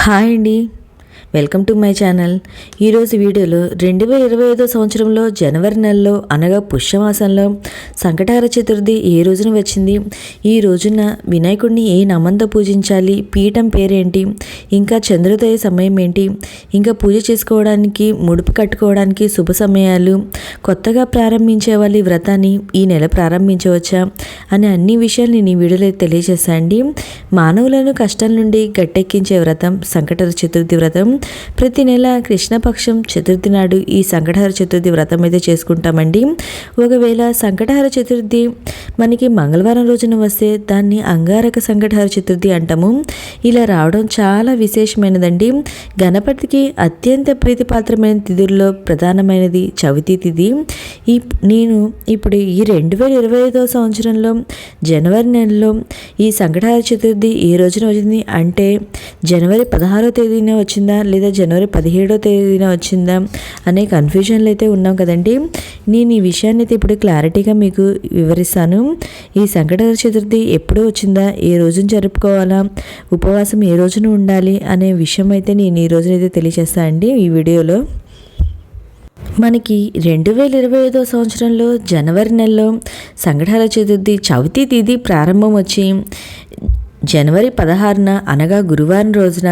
Hi అండి, welcome to my channel. ఈరోజు వీడియోలో 2025 సంవత్సరంలో జనవరి నెలలో అనగా పుష్యమాసంలో సంకటహర చతుర్థి ఏ రోజున వచ్చింది, ఈ రోజున వినాయకుడిని ఏ నామంతో పూజించాలి, పీఠం పేరేంటి, ఇంకా చంద్రోదయ సమయం ఏంటి, ఇంకా పూజ చేసుకోవడానికి ముడుపు కట్టుకోవడానికి శుభ సమయాలు, కొత్తగా ప్రారంభించే వాళ్ళు ఈ వ్రతాన్ని ఈ నెల ప్రారంభించవచ్చా అనే అన్ని విషయాలు నేను ఈ వీడియోలో తెలియజేస్తానండి. మానవులను కష్టాల నుండి గట్టెక్కించే వ్రతం సంకటహర చతుర్థి వ్రతం. ప్రతి నెల కృష్ణపక్షం చతుర్థి నాడు ఈ సంకటహర చతుర్థి వ్రతం అయితే చేసుకుంటామండి. ఒకవేళ సంకటహర చతుర్థి మనకి మంగళవారం రోజున వస్తే దాన్ని అంగారక సంకటహర చతుర్థి అంటాము. ఇలా రావడం చాలా విశేషమైనదండి. గణపతికి అత్యంత ప్రీతిపాత్రమైన తిథుల్లో ప్రధానమైనది చవితి తిథి. నేను ఇప్పుడు ఈ 2025 సంవత్సరంలో జనవరి నెలలో ఈ సంకటహర చతుర్థి ఏ రోజున వచ్చింది అంటే జనవరి 16వ తేదీన వచ్చిందా లేదా జనవరి 17వ తేదీన వచ్చిందా అనే కన్ఫ్యూజన్లో అయితే ఉన్నాం కదండి. నేను ఈ విషయాన్ని అయితే ఇప్పుడు క్లారిటీగా మీకు వివరిస్తాను. ఈ సంకటహర చతుర్థి ఎప్పుడు వచ్చిందా, ఏ రోజున జరుపుకోవాలా, ఉపవాసం ఏ రోజున ఉండాలి అనే విషయం అయితే నేను ఈ రోజునైతే తెలియజేస్తాను అండి ఈ వీడియోలో. మనకి 2025 సంవత్సరంలో జనవరి నెలలో సంకటహర చతుర్థి చవితి తిథి ప్రారంభం వచ్చి జనవరి 16న అనగా గురువారం రోజున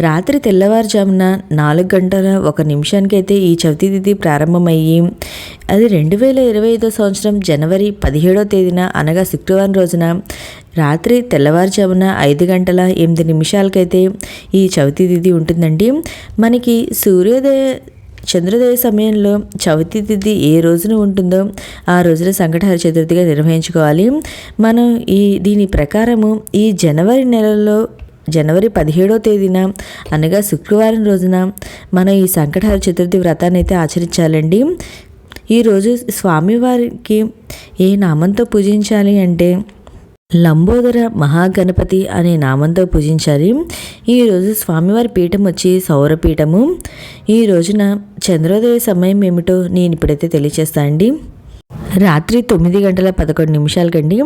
రాత్రి తెల్లవారుజామున 4:01 అయితే ఈ చవితి తిథి ప్రారంభమయ్యి అది 2025 సంవత్సరం జనవరి 17వ తేదీన అనగా శుక్రవారం రోజున రాత్రి తెల్లవారుజామున 5:08 ఈ చవితి తిథి ఉంటుందండి. మనకి చంద్రోదయ సమయంలో చవితి తిథి ఏ రోజున ఉంటుందో ఆ రోజున సంకటహర చతుర్థిగా నిర్వహించుకోవాలి. మనం దీని ప్రకారము ఈ జనవరి నెలలో జనవరి 17వ తేదీన అనగా శుక్రవారం రోజున మనం ఈ సంకటహర చతుర్థి వ్రతాన్ని అయితే ఆచరించాలండి. ఈరోజు స్వామివారికి ఏ నామంతో పూజించాలి అంటే లంబోదర మహాగణపతి అనే నామంతో పూజించాలి. ఈరోజు స్వామివారి పీఠం వచ్చి సౌరపీఠము. ఈ రోజున చంద్రోదయ సమయం ఏమిటో నేను ఇప్పుడైతే తెలియచేస్తానండి. రాత్రి 9:11 కండి.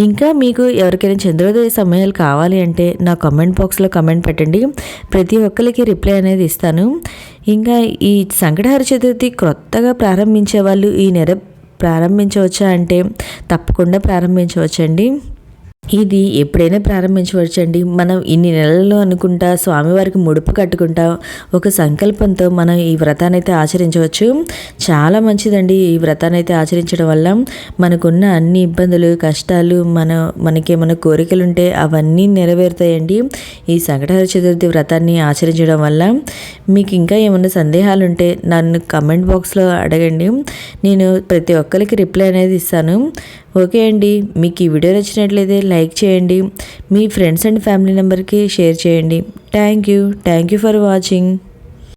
ఇంకా మీకు ఎవరికైనా చంద్రోదయ సమయాలు కావాలి అంటే నా కామెంట్ బాక్స్లో కామెంట్ పెట్టండి, ప్రతి ఒక్కరికి రిప్లై అనేది ఇస్తాను. ఇంకా ఈ సంకటహర చతుర్థి కొత్తగా ప్రారంభించే వాళ్ళు ఈ నెల ప్రారంభించవచ్చా అంటే తప్పకుండా ప్రారంభించవచ్చండి. ఇది ఎప్పుడైనా ప్రారంభించవచ్చండి. మనం ఇన్ని నెలల్లో అనుకుంటా స్వామివారికి ముడుపు కట్టుకుంటా ఒక సంకల్పంతో మనం ఈ వ్రతాన్ని అయితే ఆచరించవచ్చు. చాలా మంచిదండి. ఈ వ్రతాన్ని అయితే ఆచరించడం వల్ల మనకున్న అన్ని ఇబ్బందులు కష్టాలు మనకేమైనా కోరికలు ఉంటే అవన్నీ నెరవేరుతాయండి. ఈ సంకటహర చతుర్థి వ్రతాన్ని ఆచరించడం వల్ల మీకు ఇంకా ఏమైనా సందేహాలు ఉంటే నన్ను కమెంట్ బాక్స్లో అడగండి, నేను ప్రతి ఒక్కరికి రిప్లై అనేది ఇస్తాను. ఓకే అండి, మీకు ఈ వీడియో నచ్చినట్లయితే లైక్ చేయండి, మీ ఫ్రెండ్స్ అండ్ ఫ్యామిలీ మెంబర్కి షేర్ చేయండి. Thank you for watching.